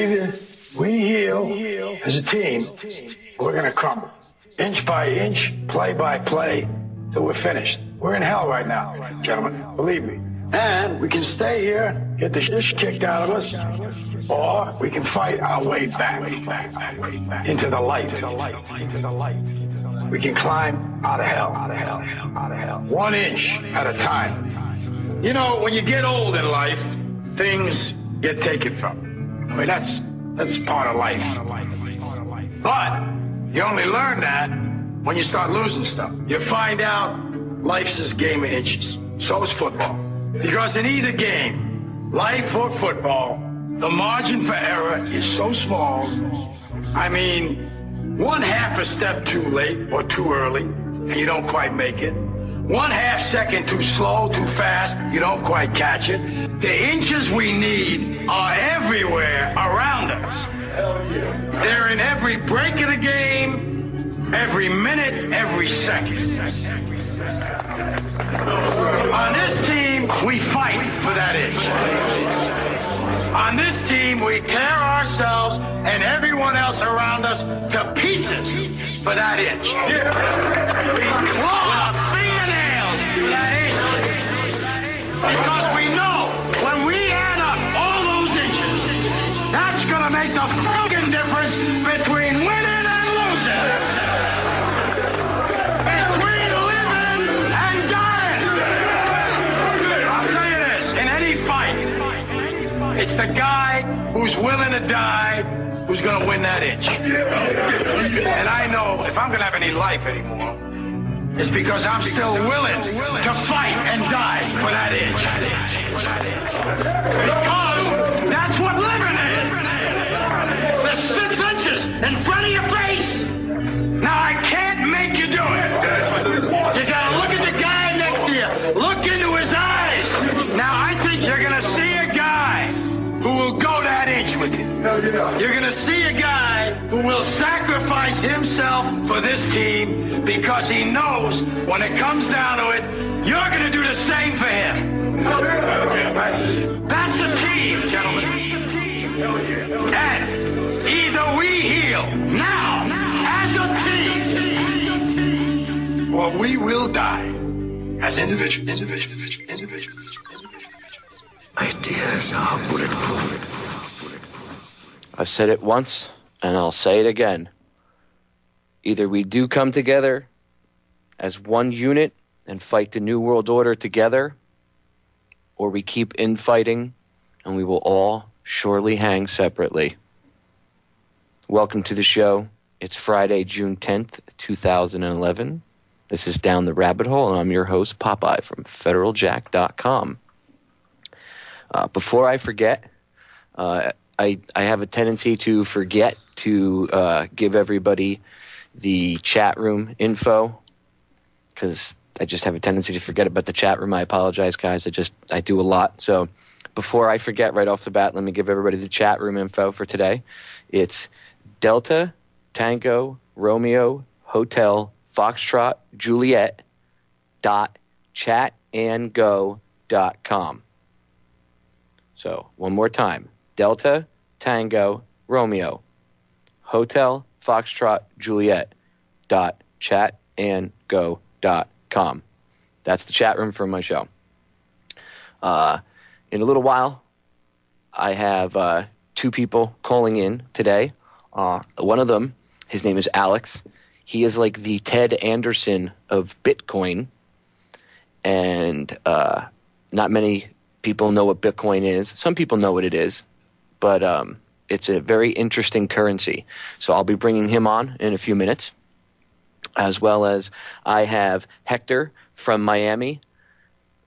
Either we heal as a team, or we're going to crumble. Inch by inch, play by play, till we're finished. We're in hell right now, gentlemen. Believe me. And we can stay here, get the shit kicked out of us, or we can fight our way back into the light. We can climb out of hell. 1 inch at a time. You know, when you get old in life, things get taken from you. I mean, that's part of life. But you only learn that when you start losing stuff. You find out life's this game of inches. So is football. Because in either game, life or football, the margin for error is so small. I mean, 1/2 a step too late or too early, and you don't quite make it. 1/2 second too slow, too fast, you don't quite catch it. The inches we need are everywhere around us. They're in every break of the game, every minute, every second. On this team, we fight for that inch. On this team, we tear ourselves and everyone else around us to pieces for that inch. We claw our fingernails for that inch. Because we know when we add up all those inches, that's going to make the fucking difference between winning and losing. Between living and dying. I'll tell you this, in any fight, it's the guy who's willing to die who's going to win that inch. And I know if I'm going to have any life anymore, it's because I'm still willing to fight and die for that inch. Because that's what living is. There's 6 inches in front of your face. Now, I can't make you do it. You got to look at the guy next to you. Look into his eyes. Now, I think you're going to see a guy who will go that inch with you. You're going to see a guy who will sacrifice himself for this team because he knows when it comes down to it, you're going to do the same for him. That's the team, gentlemen. And either we heal now as a team, or we will die as individuals. Ideas are bulletproof. I've said it once, and I'll say it again. Either we do come together as one unit and fight the New World Order together, or we keep infighting, and we will all surely hang separately. Welcome to the show. It's Friday, June 10th, 2011. This is Down the Rabbit Hole, and I'm your host, Popeye, from FederalJack.com. Before I forget, I have a tendency to forget to give everybody the chat room info because I just have a tendency to forget about the chat room. I apologize, guys. I do a lot. So before I forget right off the bat, let me give everybody the chat room info for today. It's Delta, Tango, Romeo, Hotel, Foxtrot, Juliet, .chatandgo.com. So, one more time. Delta, Tango, Romeo, Hotel, Foxtrot, Juliet, .chatandgo.com. That's the chat room for my show. In a little while, I have 2 people calling in today. One of them, his name is Alex. He is like the Ted Anderson of Bitcoin. And not many people know what Bitcoin is. Some people know what it is, but it's a very interesting currency. So I'll be bringing him on in a few minutes, as well as I have Hector from Miami.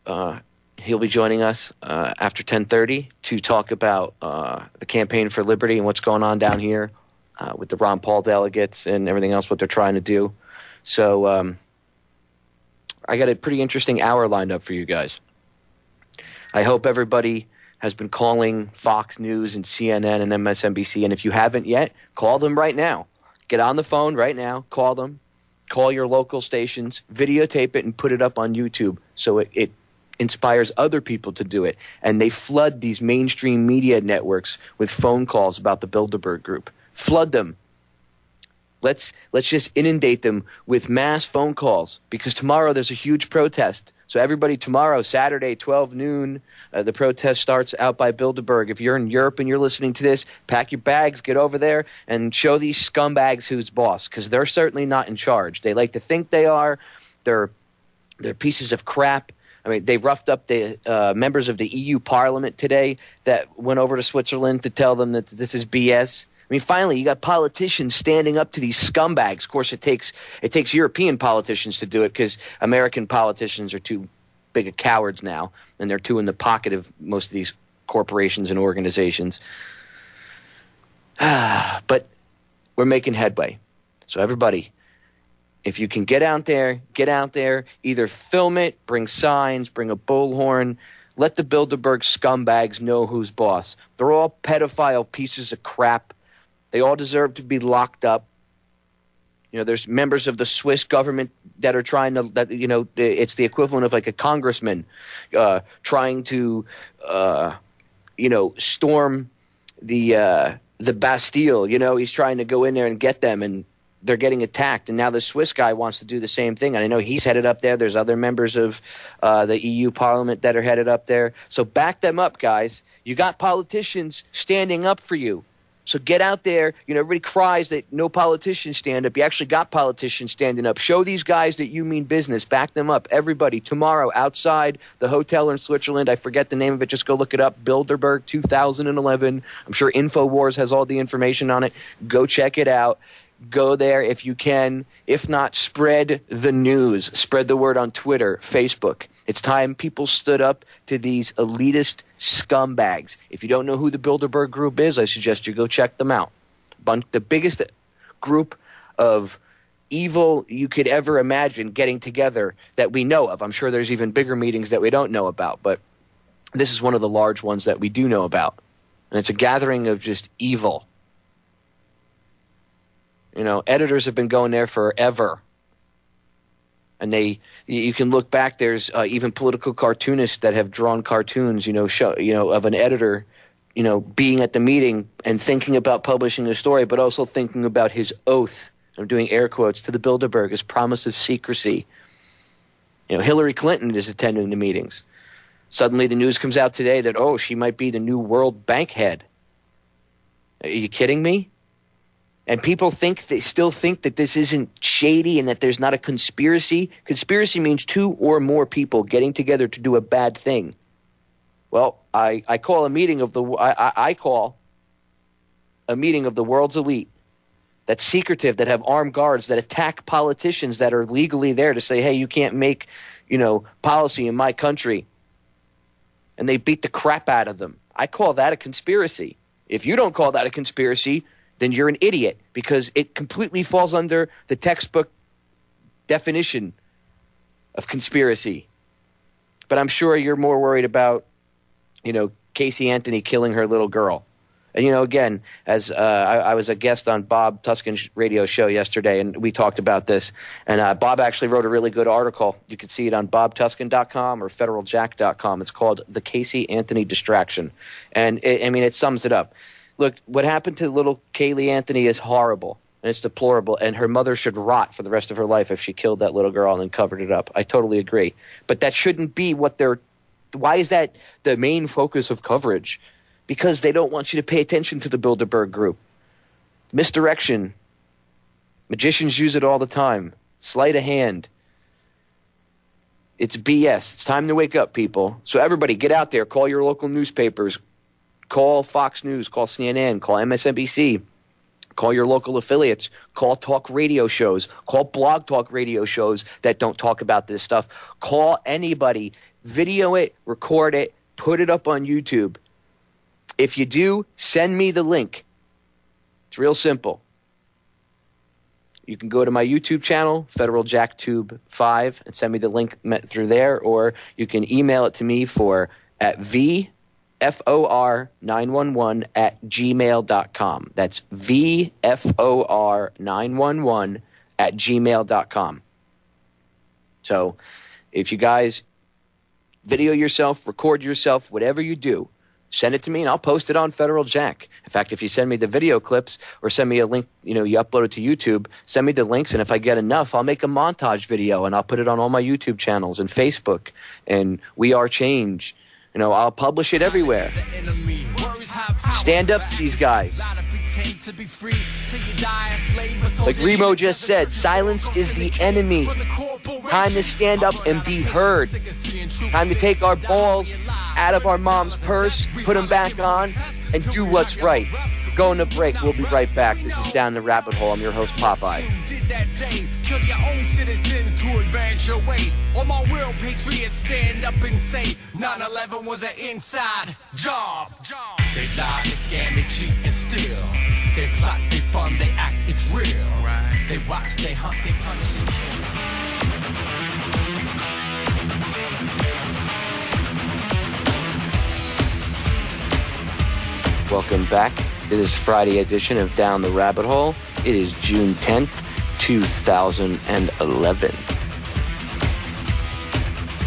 He'll be joining us after 10:30 to talk about the Campaign for Liberty and what's going on down here with the Ron Paul delegates and everything else, what they're trying to do. So I got a pretty interesting hour lined up for you guys. I hope everybody has been calling Fox News and CNN and MSNBC, and if you haven't yet, call them right now. Get on the phone right now, call them, call your local stations, videotape it, and put it up on YouTube so it inspires other people to do it. And they flood these mainstream media networks with phone calls about the Bilderberg Group. Flood them. Let's just inundate them with mass phone calls, because tomorrow there's a huge protest. So everybody, tomorrow, Saturday, 12 noon, the protest starts out by Bilderberg. If you're in Europe and you're listening to this, pack your bags, get over there, and show these scumbags who's boss, because they're certainly not in charge. They like to think they are. They're pieces of crap. I mean, they roughed up the members of the EU Parliament today that went over to Switzerland to tell them that this is BS. I mean, finally, you got politicians standing up to these scumbags. Of course, it takes European politicians to do it, because American politicians are too big of cowards now, and they're too in the pocket of most of these corporations and organizations. But we're making headway. So everybody, if you can get out there, either film it, bring signs, bring a bullhorn, let the Bilderberg scumbags know who's boss. They're all pedophile pieces of crap. They all deserve to be locked up. You know, there's members of the Swiss government that are trying to, it's the equivalent of like a congressman trying to, storm the Bastille. You know, he's trying to go in there and get them, and they're getting attacked. And now the Swiss guy wants to do the same thing. And I know he's headed up there. There's other members of the EU Parliament that are headed up there. So back them up, guys. You got politicians standing up for you. So get out there. You know, everybody cries that no politicians stand up. You actually got politicians standing up. Show these guys that you mean business. Back them up. Everybody, tomorrow, outside the hotel in Switzerland, I forget the name of it. Just go look it up. Bilderberg 2011. I'm sure InfoWars has all the information on it. Go check it out. Go there if you can. If not, spread the news. Spread the word on Twitter, Facebook. It's time people stood up to these elitist scumbags. If you don't know who the Bilderberg Group is, I suggest you go check them out. The biggest group of evil you could ever imagine getting together that we know of. I'm sure there's even bigger meetings that we don't know about, but this is one of the large ones that we do know about. And it's a gathering of just evil. You know, editors have been going there forever. And you can look back. There's even political cartoonists that have drawn cartoons, of an editor, being at the meeting and thinking about publishing a story, but also thinking about his oath. I'm doing air quotes to the Bilderberg, his promise of secrecy. You know, Hillary Clinton is attending the meetings. Suddenly, the news comes out today that she might be the new World Bank head. Are you kidding me? And people still think that this isn't shady and that there's not a conspiracy. Conspiracy means two or more people getting together to do a bad thing. Well, I call a meeting of the world's elite that's secretive, that have armed guards, that attack politicians that are legally there to say, hey, you can't make, policy in my country. And they beat the crap out of them. I call that a conspiracy. If you don't call that a conspiracy, then you're an idiot, because it completely falls under the textbook definition of conspiracy. But I'm sure you're more worried about, Casey Anthony killing her little girl. And, again, as I was a guest on Bob Tuskin's radio show yesterday, and we talked about this. And Bob actually wrote a really good article. You can see it on bobtuskin.com or federaljack.com. It's called The Casey Anthony Distraction. And, it sums it up. Look, what happened to little Kaylee Anthony is horrible, and it's deplorable, and her mother should rot for the rest of her life if she killed that little girl and then covered it up. I totally agree. But that shouldn't be why is that the main focus of coverage? Because they don't want you to pay attention to the Bilderberg Group. Misdirection. Magicians use it all the time. Sleight of hand. It's BS. It's time to wake up, people. So everybody, get out there. Call your local newspapers. Call Fox News, call CNN, call MSNBC, call your local affiliates, call talk radio shows, call blog talk radio shows that don't talk about this stuff. Call anybody, video it, record it, put it up on YouTube. If you do, send me the link. It's real simple. You can go to my YouTube channel, Federal Jack Tube 5, and send me the link through there, or you can email it to me at VFOR911 at gmail.com. That's VFOR911 at gmail.com. So if you guys video yourself, record yourself, whatever you do, send it to me and I'll post it on Federal Jack. In fact, if you send me the video clips or send me a link, you upload it to YouTube, send me the links, and if I get enough, I'll make a montage video and I'll put it on all my YouTube channels and Facebook and We Are Change. I'll publish it everywhere. Stand up to these guys. Like Remo just said, silence is the enemy. Time to stand up and be heard. Time to take our balls out of our mom's purse, put them back on, and do what's right. We're going to break. We'll be right back. This is Down the Rabbit Hole. I'm your host, Popeye. Kill your own citizens to advance your ways. All my real patriots stand up and say 9/11 was an inside job. They lie, they scam, they cheat, and steal. They plot, they fund, they act, it's real. They watch, they hunt, they punish, and kill. Welcome back to this Friday edition of Down the Rabbit Hole. It is June 10th, 2011.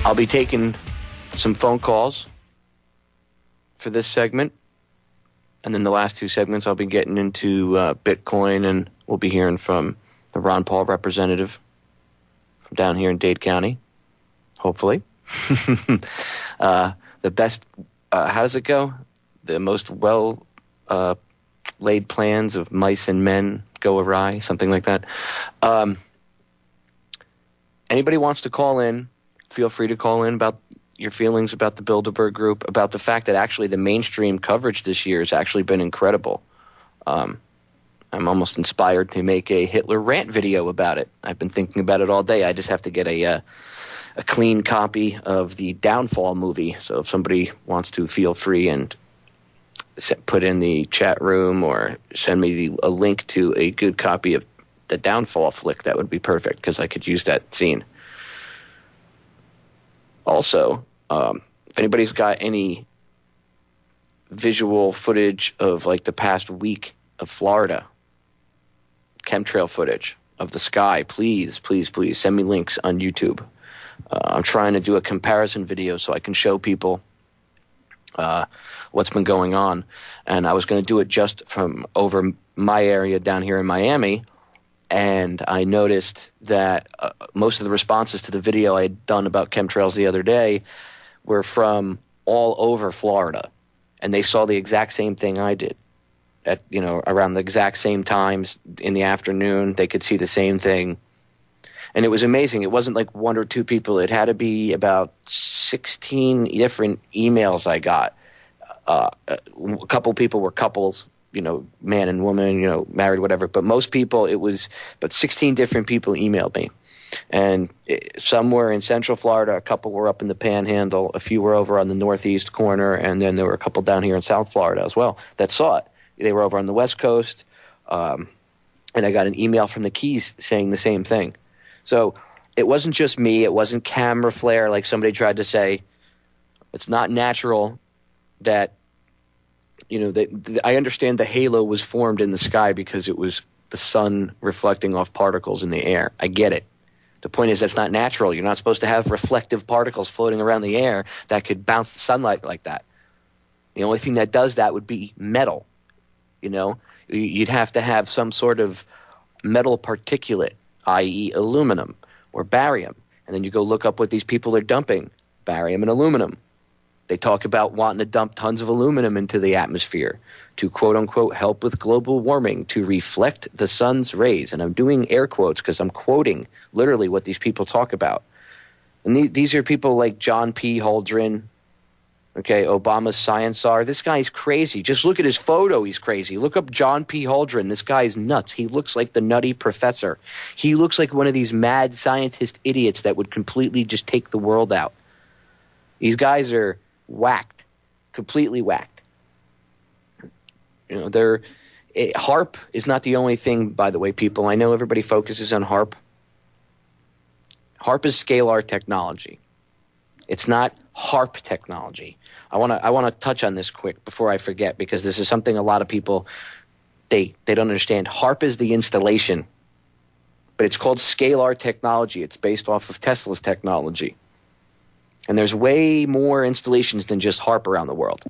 I'll be taking some phone calls for this segment. And then the last two segments, I'll be getting into Bitcoin, and we'll be hearing from the Ron Paul representative from down here in Dade County, hopefully. The best, how does it go? The most laid plans of mice and men go awry, something like that. Anybody wants to call in, feel free to call in about your feelings about the Bilderberg group, about the fact that actually the mainstream coverage this year has actually been incredible. I'm almost inspired to make a Hitler rant video about it. I've been thinking about it all day. I just have to get a clean copy of the Downfall movie. So if somebody wants to, feel free and put in the chat room or send me a link to a good copy of the Downfall flick. That would be perfect because I could use that scene. Also, if anybody's got any visual footage of like the past week of Florida, chemtrail footage of the sky, please send me links on YouTube. I'm trying to do a comparison video so I can show people what's been going on. And I was going to do it just from over my area down here in Miami. And I noticed that most of the responses to the video I had done about chemtrails the other day were from all over Florida. And they saw the exact same thing I did. At around the exact same times in the afternoon, they could see the same thing. And it was amazing. It wasn't like one or two people. It had to be about 16 different emails I got. A couple people were couples, man and woman, married, whatever. But most people, it was but 16 different people emailed me. And some were in Central Florida. A couple were up in the Panhandle. A few were over on the northeast corner. And then there were a couple down here in South Florida as well that saw it. They were over on the West Coast. And I got an email from the Keys saying the same thing. So it wasn't just me. It wasn't camera flare like somebody tried to say. It's not natural that, I understand the halo was formed in the sky because it was the sun reflecting off particles in the air. I get it. The point is that's not natural. You're not supposed to have reflective particles floating around the air that could bounce the sunlight like that. The only thing that does that would be metal. You'd have to have some sort of metal particulate, i.e. aluminum or barium. And then you go look up what these people are dumping, barium and aluminum. They talk about wanting to dump tons of aluminum into the atmosphere to, quote-unquote, help with global warming, to reflect the sun's rays. And I'm doing air quotes because I'm quoting literally what these people talk about. And these are people like John P. Holdren, Obama's science czar. This guy's crazy. Just look at his photo. He's crazy. Look up John P. Holdren. This guy's nuts. He looks like the nutty professor. He looks like one of these mad scientist idiots that would completely just take the world out. These guys are whacked, completely whacked. HARP is not the only thing, by the way, people. I know everybody focuses on HARP. HARP is scalar technology. It's not HARP technology. I want to touch on this quick before I forget, because this is something a lot of people they don't understand. HARP is the installation, but it's called scalar technology. It's based off of Tesla's technology. And there's way more installations than just HARP around the world.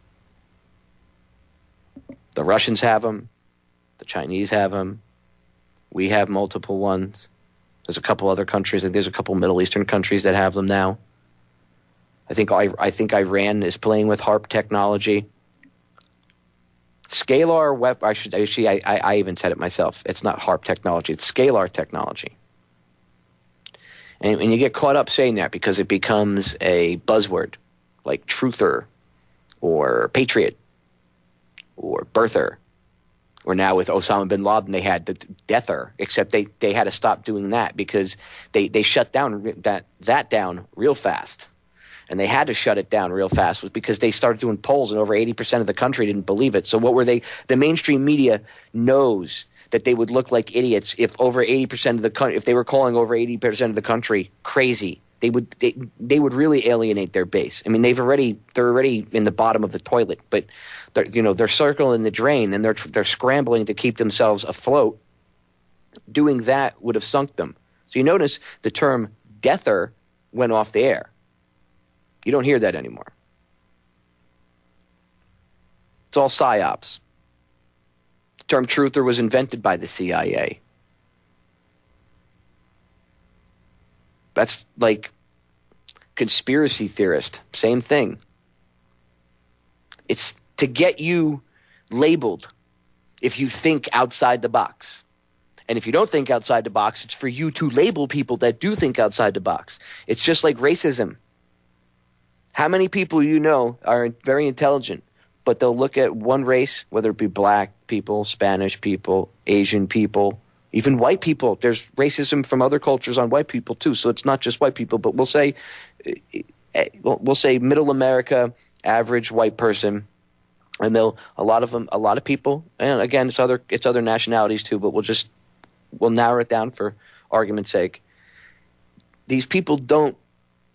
The Russians have them. The Chinese have them. We have multiple ones. There's a couple other countries. I think there's a couple Middle Eastern countries that have them now. I think Iran is playing with HARP technology. Scalar web. I even said it myself. It's not HARP technology. It's scalar technology. And you get caught up saying that because it becomes a buzzword, like truther, or patriot, or birther. Or now with Osama bin Laden, they had the deather, except they had to stop doing that because they shut down that down real fast. And they had to shut it down real fast was because they started doing polls and over 80% of the country didn't believe it. So what were they? The mainstream media knows that they would look like idiots if over 80% of the country, if they were calling over 80% of the country crazy. They would really alienate their base. I mean, they're already in the bottom of the toilet, but they're circling the drain and they're scrambling to keep themselves afloat. Doing that would have sunk them. So you notice the term deather went off the air. You don't hear that anymore. It's all psyops. The term truther was invented by the CIA. That's like conspiracy theorist. Same thing. It's to get you labeled if you think outside the box. And if you don't think outside the box, it's for you to label people that do think outside the box. It's just like racism. How many people you know are very intelligent, but they'll look at one race, whether it be black people, Spanish people, Asian people, even white people. There's racism from other cultures on white people too, so it's not just white people. But we'll say middle America, average white person, and a lot of people, and again it's other nationalities too. But we'll narrow it down for argument's sake. These people don't.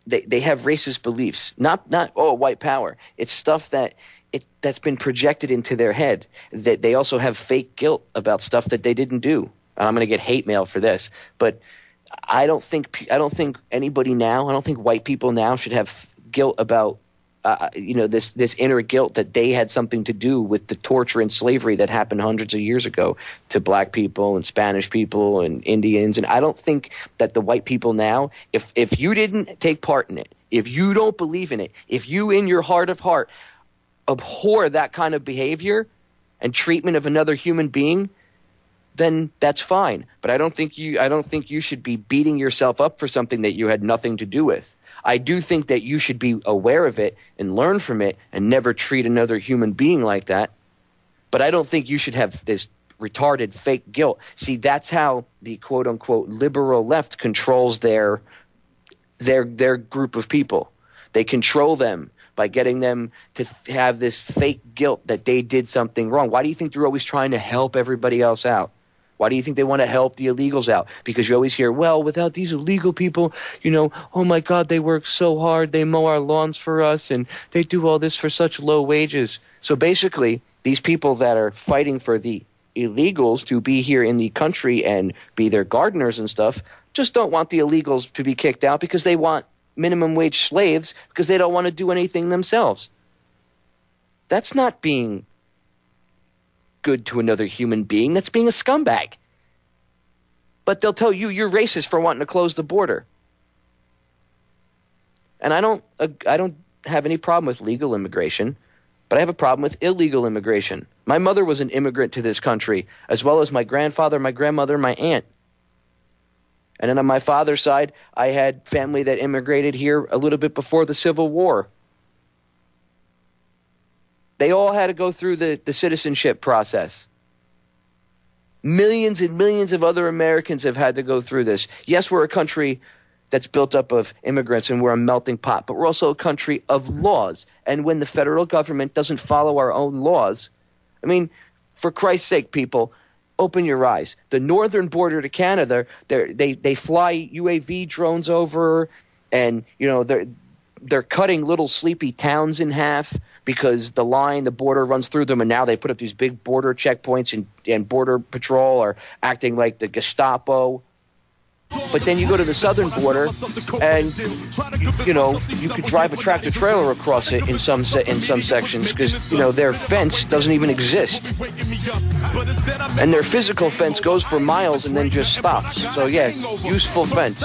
They have racist beliefs, not white power. It's stuff that's been projected into their head. That they also have fake guilt about stuff that they didn't do. And I'm going to get hate mail for this, but I don't think anybody now. I don't think white people now should have guilt about this inner guilt that they had something to do with the torture and slavery that happened hundreds of years ago to black people and Spanish people and Indians. And I don't think that the white people now, if you didn't take part in it, if you don't believe in it, if you in your heart of heart abhor that kind of behavior and treatment of another human being, then that's fine. But I don't think you should be beating yourself up for something that you had nothing to do with. I do think that you should be aware of it and learn from it and never treat another human being like that. But I don't think you should have this retarded fake guilt. See, that's how the quote-unquote liberal left controls their group of people. They control them by getting them to have this fake guilt that they did something wrong. Why do you think they're always trying to help everybody else out? Why do you think they want to help the illegals out? Because you always hear, well, without these illegal people, oh my God, they work so hard. They mow our lawns for us and they do all this for such low wages. So basically, these people that are fighting for the illegals to be here in the country and be their gardeners and stuff just don't want the illegals to be kicked out because they want minimum wage slaves because they don't want to do anything themselves. That's not being good to another human being. That's being a scumbag. But they'll tell you you're racist for wanting to close the border. And I don't have any problem with legal immigration, but I have a problem with illegal immigration. My mother was an immigrant to this country, as well as my grandfather, my grandmother, my aunt. And then on my father's side, I had family that immigrated here a little bit before the Civil War. They all had to go through the citizenship process. Millions and millions of other Americans have had to go through this. Yes, we're a country that's built up of immigrants and we're a melting pot, but we're also a country of laws. And when the federal government doesn't follow our own laws, I mean, for Christ's sake, people, open your eyes. The northern border to Canada, they fly UAV drones over, and they're cutting little sleepy towns in half because the border runs through them, and now they put up these big border checkpoints, and Border Patrol are acting like the Gestapo. But then you go to the southern border, and you could drive a tractor trailer across it in some sections because their fence doesn't even exist, and their physical fence goes for miles and then just stops. So yeah, useful fence.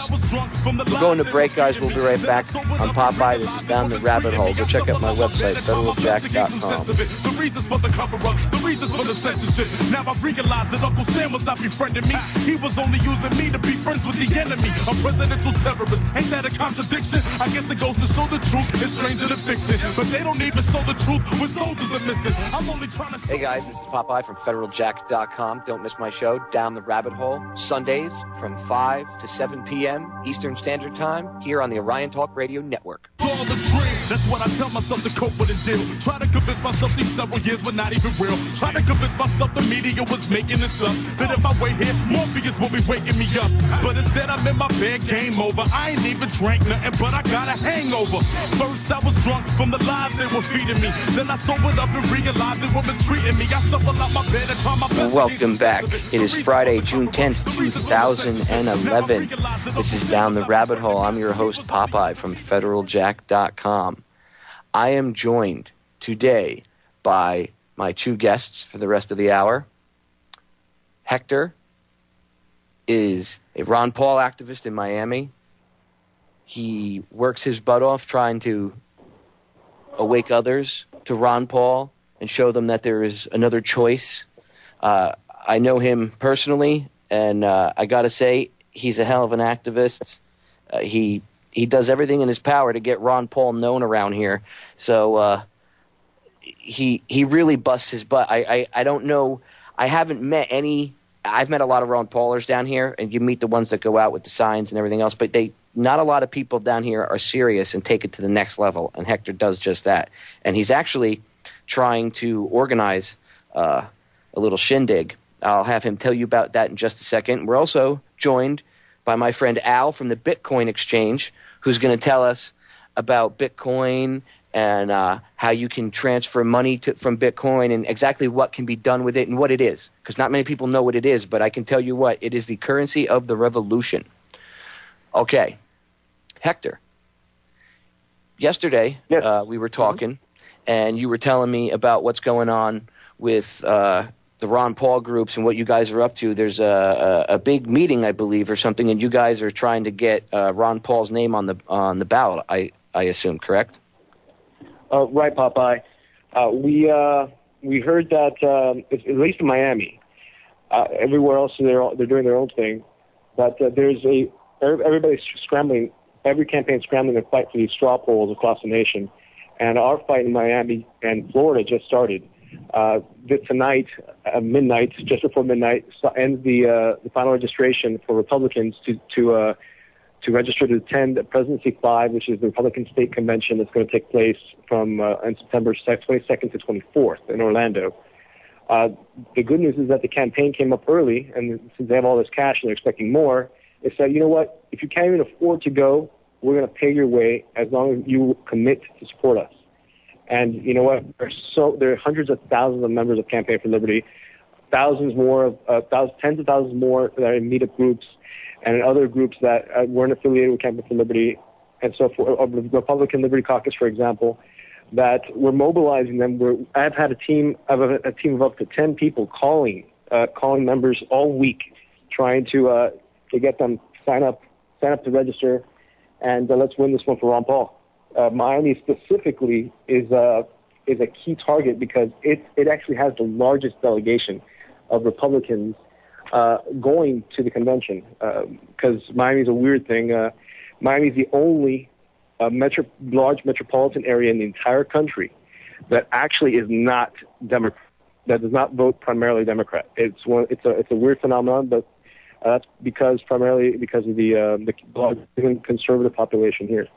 We're going to break, guys. We'll be right back on Popeye. This is Down the Rabbit Hole. Go check out my website, federaljack.com. The reasons for the cover-up, the reasons for the censorship. Now I realize that Uncle Sam was not befriending me. He was only using me to be friends with the enemy. A presidential terrorist. Ain't that a contradiction? I guess it goes to show the truth is stranger than fiction. But they don't even show the truth when soldiers are missing. I'm only trying to show. Hey guys, this is Popeye from federaljack.com. Don't miss my show, Down the Rabbit Hole, Sundays from 5 to 7 p.m. Eastern Standard Time here on the Orion Talk Radio Network. All the dream. That's what I tell myself to cope with and deal. Try to convince myself these several years were not even real. Try to convince myself the media was making this up. That if I wait here, Morpheus will be waking me up. But instead I'm in my bed, game over. I ain't even drank nothing, but I got a hangover. First I was drunk from the lies they were feeding me. Then I sobered up and realized they were mistreating me. I stumbled out my bed and tried my best. Welcome back. It is Friday, June 10th, 2011. This is Down the Rabbit Hole. I'm your host, Popeye from federaljack.com. I am joined today by my two guests for the rest of the hour. Hector is a Ron Paul activist in Miami. He works his butt off trying to awake others to Ron Paul and show them that there is another choice. I know him personally, and I got to say, he's a hell of an activist. He does everything in his power to get Ron Paul known around here. So he really busts his butt. I don't know. I haven't met any. I've met a lot of Ron Paulers down here, and you meet the ones that go out with the signs and everything else, but not a lot of people down here are serious and take it to the next level, and Hector does just that. And he's actually trying to organize a little shindig. I'll have him tell you about that in just a second. We're also joined by my friend Al from the Bitcoin Exchange, who's going to tell us about Bitcoin and how you can transfer money from Bitcoin and exactly what can be done with it and what it is. Because not many people know what it is, but I can tell you what. It is the currency of the revolution. Okay. Hector, yesterday we were talking, and you were telling me about what's going on with the Ron Paul groups and what you guys are up to. There's a big meeting, I believe, or something, and you guys are trying to get Ron Paul's name on the ballot. I assume, correct? Right, Popeye. We heard that at least in Miami, everywhere else they're doing their own thing. But everybody's scrambling. Every campaign scrambling to fight for these straw polls across the nation, and our fight in Miami and Florida just started. Tonight, midnight, just before midnight, ends the final registration for Republicans to register to attend Presidency 5, which is the Republican State Convention that's going to take place from on September 22nd to 24th in Orlando. The good news is that the campaign came up early, and since they have all this cash and they're expecting more, they said, you know what, if you can't even afford to go, we're going to pay your way as long as you commit to support us. And you know what? There are hundreds of thousands of members of Campaign for Liberty, tens of thousands more that are in meetup groups and in other groups that weren't affiliated with Campaign for Liberty, and so for the Republican Liberty Caucus, for example, that we're mobilizing them. I've had a team of up to 10 people calling members all week, trying to get them sign up to register, and let's win this one for Ron Paul. Miami specifically is a key target because it actually has the largest delegation of Republicans going to the convention. Because Miami's a weird thing. Miami's the only large metropolitan area in the entire country that actually is not Democrat, that does not vote primarily Democrat. It's a weird phenomenon, but that's primarily because of the large conservative population here.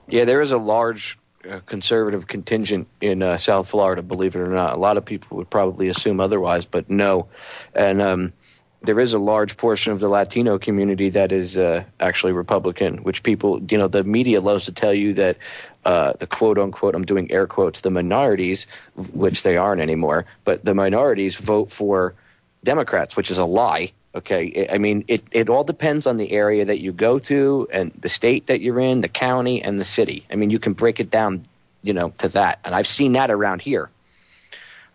Yeah, there is a large conservative contingent in South Florida, believe it or not. A lot of people would probably assume otherwise, but no. And there is a large portion of the Latino community that is actually Republican, which people, the media loves to tell you that the quote-unquote, I'm doing air quotes, the minorities, which they aren't anymore, but the minorities vote for Democrats, which is a lie. Okay, I mean, it all depends on the area that you go to and the state that you're in, the county, and the city. I mean, you can break it down, to that. And I've seen that around here.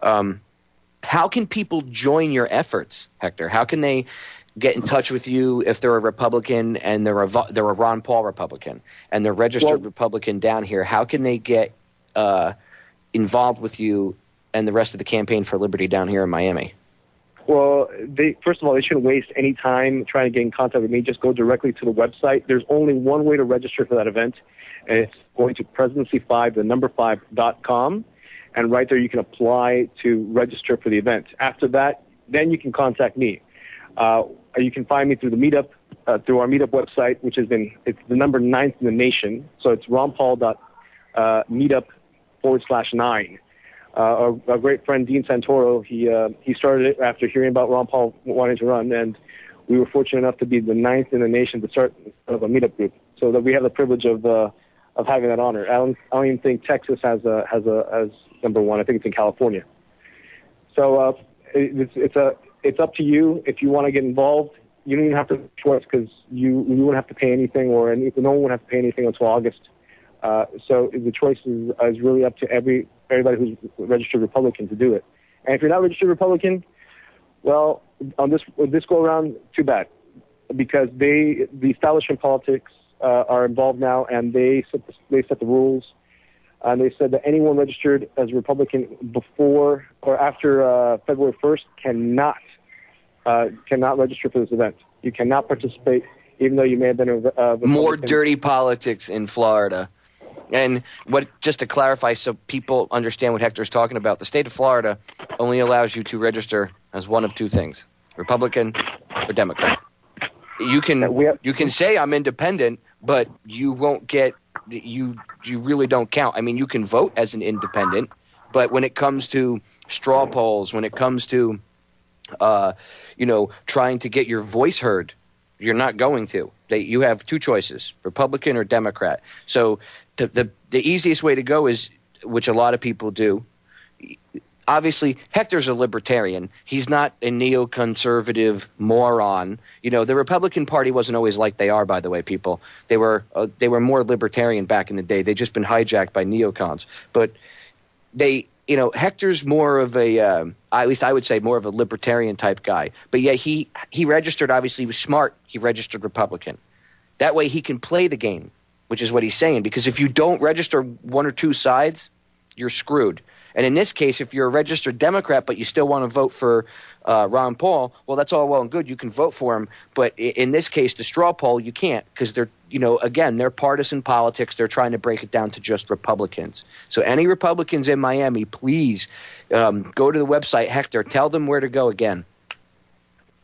How can people join your efforts, Hector? How can they get in touch with you if they're a Republican and they're a Ron Paul Republican and they're registered Republican down here? How can they get involved with you and the rest of the Campaign for Liberty down here in Miami? Well, first of all, they shouldn't waste any time trying to get in contact with me. Just go directly to the website. There's only one way to register for that event, and it's going to presidency5.com. And right there, you can apply to register for the event. After that, then you can contact me. You can find me through the meetup, through our meetup website, which it's the number 9th in the nation. So it's ronpaul.meetup/9. Our great friend Dean Santoro, he started it after hearing about Ron Paul wanting to run, and we were fortunate enough to be the 9th in the nation to start a meetup group. So that we have the privilege of having that honor. I don't even think Texas has number one. I think it's in California. So it's up to you if you want to get involved. You don't even have to choice because you won't have to pay anything, no one would have to pay anything until August. So the choice is really up to everybody who's registered Republican to do it. And if you're not registered Republican, well, on this go around, too bad, because the establishment politics are involved now, and they set the rules. And they said that anyone registered as a Republican before or after February 1st cannot register for this event. You cannot participate, even though you may have been a Republican. More dirty politics in Florida. And just to clarify so people understand what Hector's talking about, the state of Florida only allows you to register as one of two things, Republican or Democrat. You can say I'm independent, but you won't get you really don't count. I mean, you can vote as an independent, but when it comes to straw polls, when it comes to trying to get your voice heard, you're not going to. You have two choices, Republican or Democrat. So the easiest way to go is, which a lot of people do, obviously, Hector's a libertarian. He's not a neoconservative moron. The Republican Party wasn't always like they are, by the way, people. They were more libertarian back in the day. They've just been hijacked by neocons. But Hector's more of a, at least I would say, more of a libertarian type guy. But yet he registered, obviously, he was smart. He registered Republican. That way he can play the game, which is what he's saying. Because if you don't register one or two sides, you're screwed. And in this case, if you're a registered Democrat but you still want to vote for Ron Paul, well, that's all well and good. You can vote for him. But in this case, the straw poll, you can't because they're, again, they're partisan politics. They're trying to break it down to just Republicans. So any Republicans in Miami, please go to the website. Hector, tell them where to go again.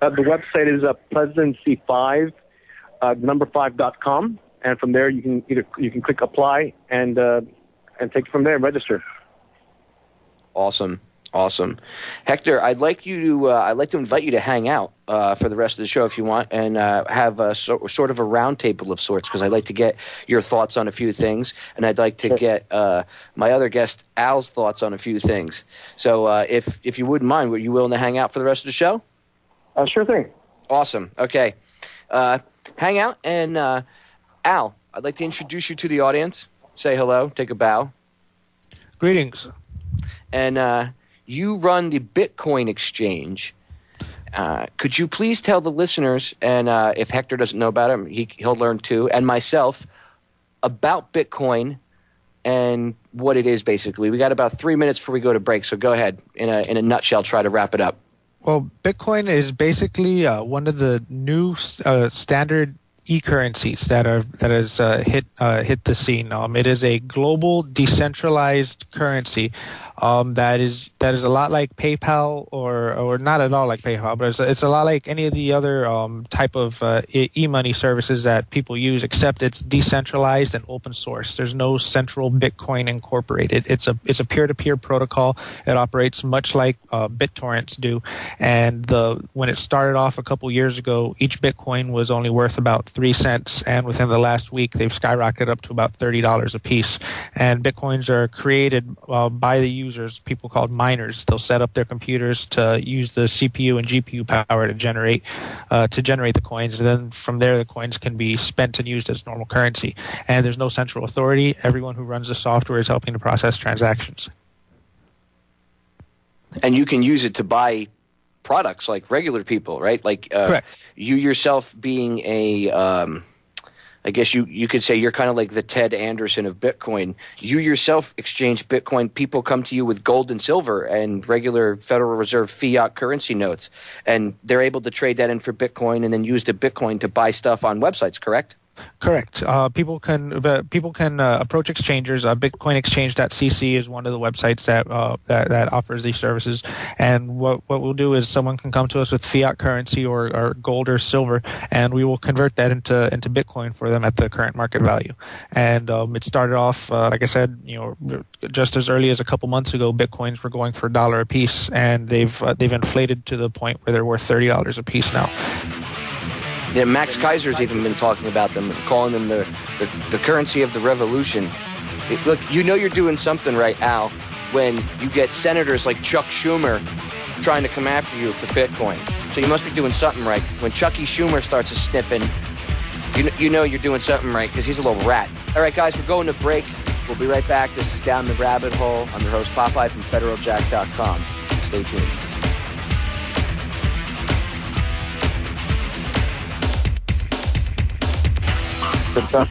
The website is presidency5.com. And from there, you can click apply and take it from there and register. Awesome. Hector, I'd like to invite you to hang out for the rest of the show if you want, and have sort of a round table of sorts, because I'd like to get your thoughts on a few things, and I'd like to get my other guest Al's thoughts on a few things. So if you wouldn't mind, were you willing to hang out for the rest of the show? Sure thing. Awesome. Okay. Hang out, and Al, I'd like to introduce you to the audience. Say hello. Take a bow. Greetings. And you run the Bitcoin exchange. Could you please tell the listeners, and if Hector doesn't know about it, he'll learn too, and myself, about Bitcoin and what it is, basically. We got about 3 minutes before we go to break, so go ahead. In a nutshell, try to wrap it up. Well, Bitcoin is basically one of the new standard e-currencies that has hit the scene. It is a global decentralized currency that is a lot like PayPal, or not at all like PayPal, but it's a lot like any of the other type of e-money services that people use, except it's decentralized and open source. There's no central Bitcoin incorporated. It's a peer-to-peer protocol. It operates much like BitTorrents do. And when it started off a couple years ago, each Bitcoin was only worth about 3 cents, and within the last week, they've skyrocketed up to about $30 a piece. And Bitcoins are created by the users, people called miners. They'll set up their computers to use the CPU and GPU power to generate the coins, and then from there, the coins can be spent and used as normal currency. And there's no central authority. Everyone who runs the software is helping to process transactions. And you can use it to buy products like regular people, right? Like Correct. You yourself being I guess you could say you're kind of like the Ted Anderson of Bitcoin. You yourself exchange Bitcoin. People come to you with gold and silver and regular Federal Reserve fiat currency notes, and they're able to trade that in for Bitcoin and then use the Bitcoin to buy stuff on websites, correct? Correct. People can approach exchangers. BitcoinExchange.cc is one of the websites that offers these services. And what we'll do is someone can come to us with fiat currency or gold or silver, and we will convert that into Bitcoin for them at the current market value. And it started off, like I said, just as early as a couple months ago, Bitcoins were going for $1 a piece, and they've inflated to the point where they're worth $30 a piece now. Yeah, Max Kaiser's even been talking about them, calling them the currency of the revolution. Look, you're doing something right, Al, when you get senators like Chuck Schumer trying to come after you for Bitcoin. So you must be doing something right. When Chucky Schumer starts a sniffing, you know you're doing something right because he's a little rat. All right, guys, we're going to break. We'll be right back. This is Down the Rabbit Hole. I'm your host, Popeye from FederalJack.com. Stay tuned. Good stuff.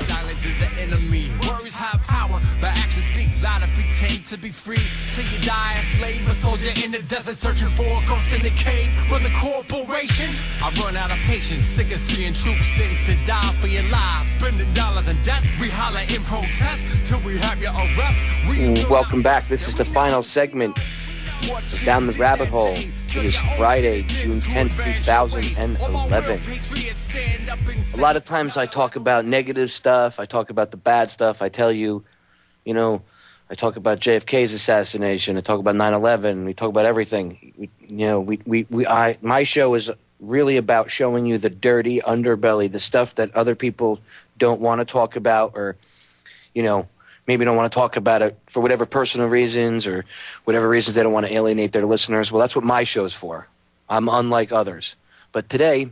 Silence is the enemy. Words have power, but actions speak louder. Pretend to be free till you die a slave, a soldier in the desert searching for a ghost in the cave. For the corporation, I run out of patience, sick of seeing troops sent to die for your lives, spending dollars in debt. We holler in protest till we have your arrest. Welcome back. This is the final segment. Down the Rabbit Hole. It is Friday, June 10th, 2011. A lot of times I talk about negative stuff. I talk about the bad stuff. I tell you, I talk about JFK's assassination. I talk about 9/11. We talk about everything. My show is really about showing you the dirty underbelly, the stuff that other people don't want to talk about, or, maybe don't want to talk about it for whatever personal reasons or whatever reasons they don't want to alienate their listeners. Well, that's what my show's for. I'm unlike others. But today,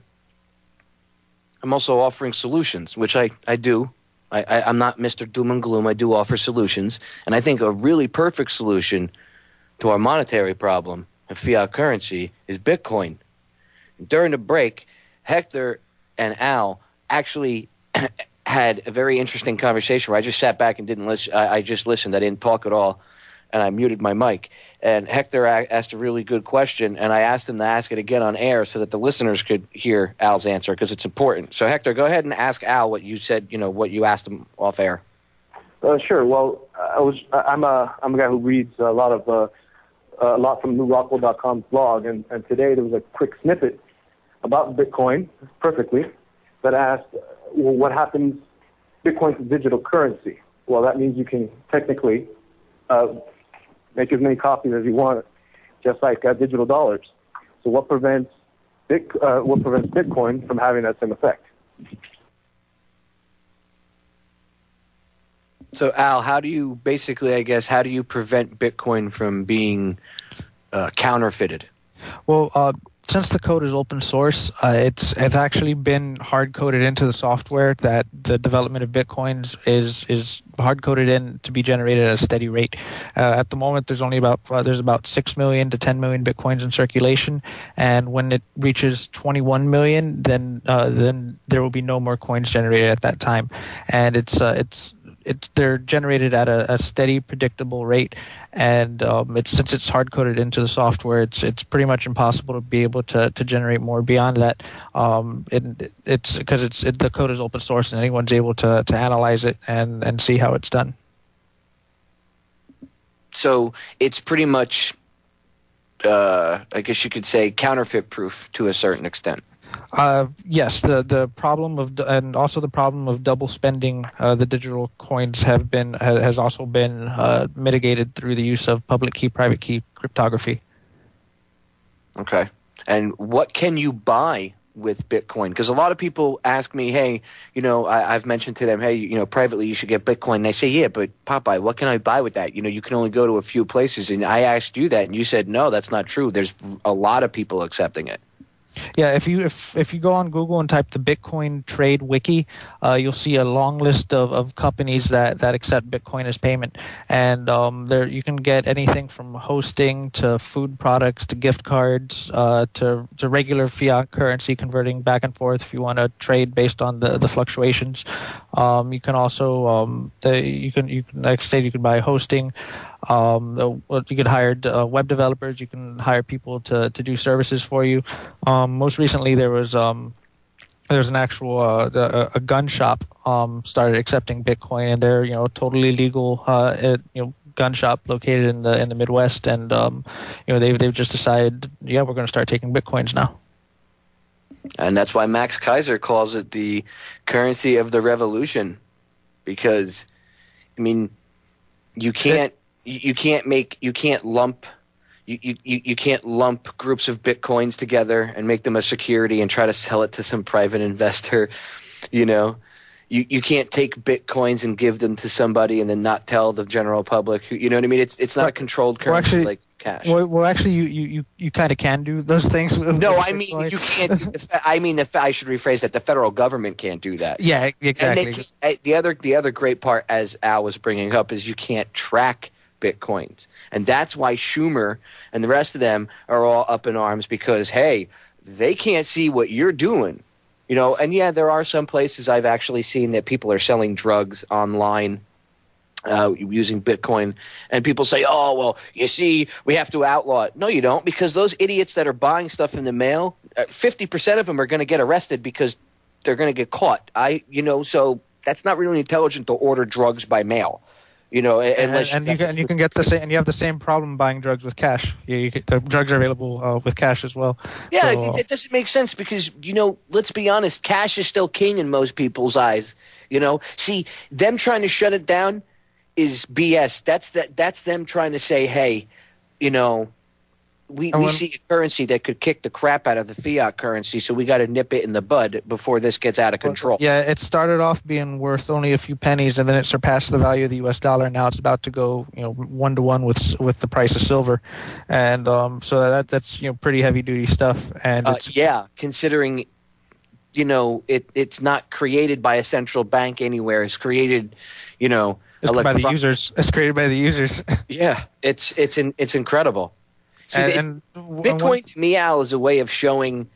I'm also offering solutions, which I do. I'm not Mr. Doom and Gloom. I do offer solutions. And I think a really perfect solution to our monetary problem of fiat currency is Bitcoin. During the break, Hector and Al actually had a very interesting conversation where I just sat back and didn't listen. I just listened. I didn't talk at all, and I muted my mic. And Hector asked a really good question, and I asked him to ask it again on air so that the listeners could hear Al's answer because it's important. So, Hector, go ahead and ask Al what you said. What you asked him off air. Sure. Well, I'm a guy who reads a lot from NewRockwell.com's blog, and today there was a quick snippet about Bitcoin, perfectly, that asked, well, what happens? Bitcoin's a digital currency. Well, that means you can technically make as many copies as you want, just like digital dollars. So what prevents Bitcoin from having that same effect? So, Al, how do you prevent Bitcoin from being counterfeited? Well, since the code is open source, it's actually been hard coded into the software that the development of Bitcoins is hard coded in to be generated at a steady rate. At the moment, there's about 6 million to 10 million Bitcoins in circulation, and when it reaches 21 million, then there will be no more coins generated at that time, and they're generated at a steady, predictable rate, and since it's hard coded into the software, it's pretty much impossible to be able to generate more beyond that. It's because the code is open source and anyone's able to analyze it and see how it's done. So it's pretty much, I guess you could say, counterfeit proof to a certain extent. Yes, the problem and also the problem of double spending the digital coins has also been mitigated through the use of public key, private key cryptography. Okay. And what can you buy with Bitcoin? Because a lot of people ask me, hey, I've mentioned to them, hey, privately you should get Bitcoin. And I say, yeah, but Popeye, what can I buy with that? You can only go to a few places. And I asked you that, and you said, no, that's not true. There's a lot of people accepting it. Yeah, if you go on Google and type the Bitcoin Trade Wiki, you'll see a long list of companies that accept Bitcoin as payment, and there you can get anything from hosting to food products to gift cards to regular fiat currency converting back and forth if you want to trade based on the fluctuations. You can also you can like I said, you can buy hosting. You could hire web developers. You can hire people to do services for you. Most recently, there's an actual a gun shop started accepting Bitcoin, and they're totally legal gun shop located in the Midwest, and they've just decided we're going to start taking Bitcoins now. And that's why Max Kaiser calls it the currency of the revolution, because you can't lump groups of Bitcoins together and make them a security and try to sell it to some private investor. You can't take Bitcoins and give them to somebody and then not tell the general public. You know what I mean? It's not a controlled currency like cash. Well, actually, you kind of can do those things. No, I mean you can't. I should rephrase that. The federal government can't do that. Yeah, exactly. And the other great part, as Al was bringing up, is you can't track Bitcoins, and that's why Schumer and the rest of them are all up in arms, because hey, they can't see what you're doing. And yeah, there are some places I've actually seen that people are selling drugs online using Bitcoin, and people say, oh, well, you see, we have to outlaw it. No, you don't, because those idiots that are buying stuff in the mail, 50% of them are going to get arrested because they're going to get caught. So that's not really intelligent to order drugs by mail. You can get the same, and you have the same problem buying drugs with cash. The drugs are available with cash as well. Yeah, it doesn't make sense because let's be honest, cash is still king in most people's eyes. See, them trying to shut it down is BS. That's them trying to say, hey, we see a currency that could kick the crap out of the fiat currency, so we got to nip it in the bud before this gets out of control. Yeah, it started off being worth only a few pennies, and then it surpassed the value of the U.S. dollar. Now it's about to go, 1-to-1 with the price of silver, and so that's pretty heavy duty stuff. And considering it's not created by a central bank anywhere. It's created, by the users. It's created by the users. Yeah, it's incredible. See, Bitcoin to me, Al, is a way of showing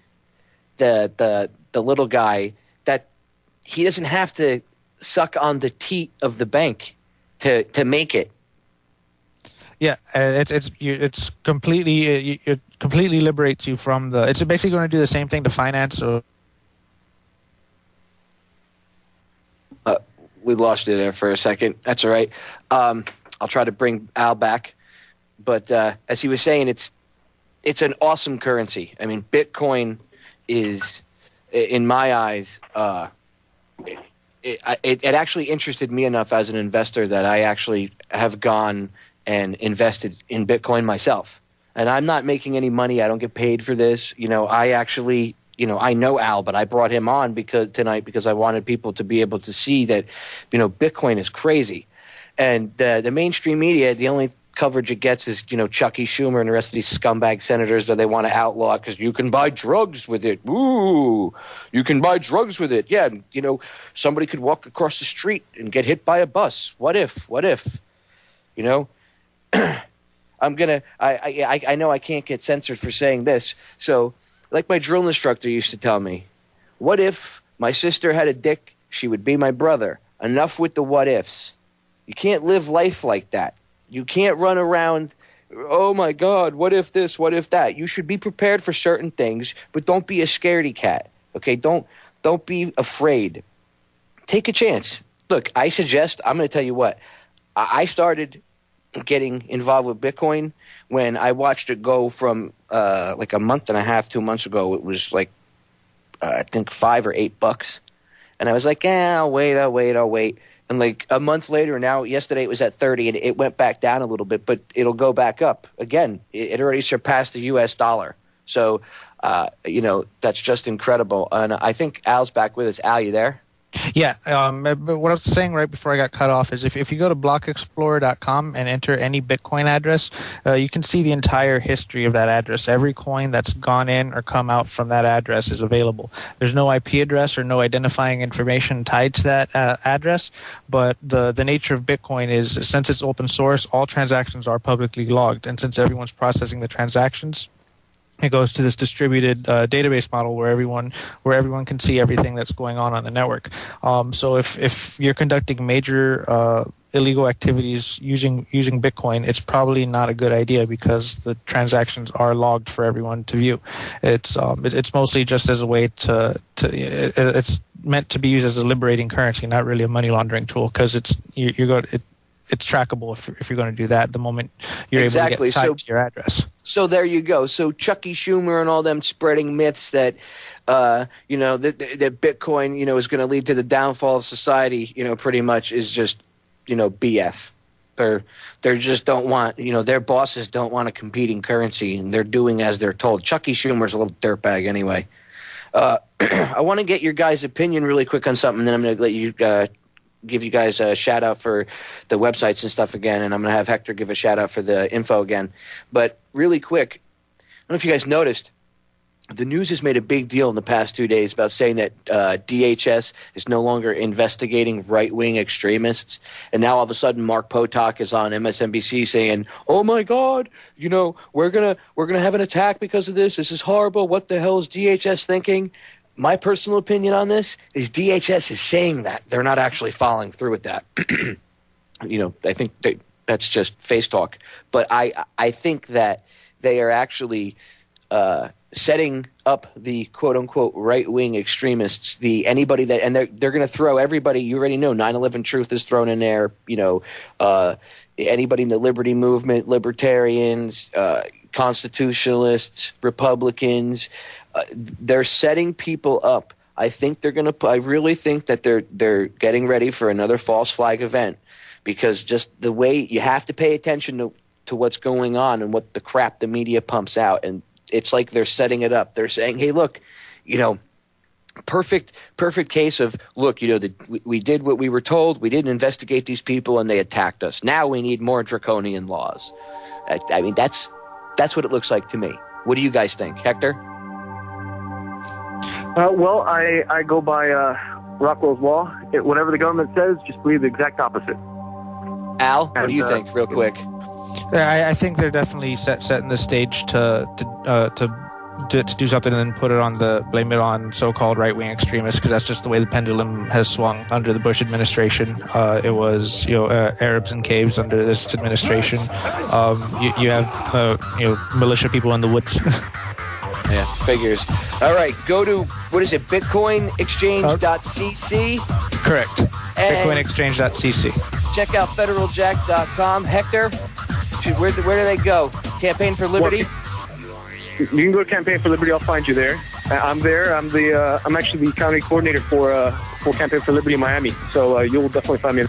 the little guy that he doesn't have to suck on the teat of the bank to make it. Yeah, it's completely it completely liberates you from the. It's basically going to do the same thing to finance. We lost you there for a second. That's all right. I'll try to bring Al back. But as he was saying, it's an awesome currency. I mean, Bitcoin is, in my eyes, it actually interested me enough as an investor that I actually have gone and invested in Bitcoin myself. And I'm not making any money. I don't get paid for this. I actually, I know Al, but I brought him on tonight because I wanted people to be able to see that, Bitcoin is crazy. And the mainstream media, the only coverage it gets is, Chucky Schumer and the rest of these scumbag senators that they want to outlaw because you can buy drugs with it. Ooh, you can buy drugs with it. Yeah, somebody could walk across the street and get hit by a bus. What if? I know I can't get censored for saying this. So, like my drill instructor used to tell me, what if my sister had a dick? She would be my brother. Enough with the what ifs. You can't live life like that. You can't run around, oh my God, what if this, what if that? You should be prepared for certain things, but don't be a scaredy cat, okay? Don't be afraid. Take a chance. Look, I'm going to tell you what, I started getting involved with Bitcoin when I watched it go from like a month and a half, 2 months ago. It was like, I think $5 or $8. And I was like, I'll wait. And like a month later, now yesterday it was at 30, and it went back down a little bit, but it'll go back up again. It already surpassed the U.S. dollar. So, that's just incredible. And I think Al's back with us. Al, you there? Yeah, but what I was saying right before I got cut off is if you go to blockexplorer.com and enter any Bitcoin address, you can see the entire history of that address. Every coin that's gone in or come out from that address is available. There's no IP address or no identifying information tied to that address, but the nature of Bitcoin is, since it's open source, all transactions are publicly logged, and since everyone's processing the transactions, it goes to this distributed database model where everyone can see everything that's going on the network. So if you're conducting major illegal activities using Bitcoin, it's probably not a good idea because the transactions are logged for everyone to view. It's mostly just as a way it's meant to be used as a liberating currency, not really a money laundering tool, because it's trackable if you're going to do that the moment you're able to get tied to your address. So there you go. So Chucky Schumer and all them spreading myths that that Bitcoin is going to lead to the downfall of society, pretty much is just BS. They just don't want, their bosses don't want a competing currency, and they're doing as they're told. Chucky Schumer's a little dirtbag anyway. I want to get your guys' opinion really quick on something, then I'm going to let you give you guys a shout out for the websites and stuff again, and I'm going to have Hector give a shout out for the info again. But really quick, I don't know if you guys noticed, the news has made a big deal in the past 2 days about saying that DHS is no longer investigating right-wing extremists, and now all of a sudden Mark Potok is on MSNBC saying, "Oh my God, we're gonna have an attack because of this. This is horrible. What the hell is DHS thinking?" My personal opinion on this is DHS is saying that. They're not actually following through with that. I think that's just face talk. But I think that they are actually setting up the quote-unquote right-wing extremists, anybody that – and they're going to throw everybody – you already know 9/11 Truth is thrown in there, anybody in the liberty movement, libertarians, constitutionalists, Republicans – they're setting people up. I think they're going to. I really think that they're getting ready for another false flag event, because just the way you have to pay attention to what's going on and what the crap the media pumps out, and it's like they're setting it up. They're saying, "Hey, look, perfect case of look, we did what we were told. We didn't investigate these people, and they attacked us. Now we need more draconian laws." I mean, that's what it looks like to me. What do you guys think, Hector? Well, I go by Rockwell's law. Whatever the government says, just believe the exact opposite. Al, what do you think, real quick? I think they're definitely setting the stage to do something and then blame it on so-called right-wing extremists, because that's just the way the pendulum has swung under the Bush administration. It was Arabs in caves under this administration. You have militia people in the woods. Yeah, figures. All right, go to, what is it, bitcoinexchange.cc? Correct. Bitcoinexchange.cc. Check out federaljack.com. Hector, where do they go? Campaign for Liberty? You can go to Campaign for Liberty. I'll find you there. I'm there. I'm actually the county coordinator for Campaign for Liberty in Miami. So you'll definitely find me.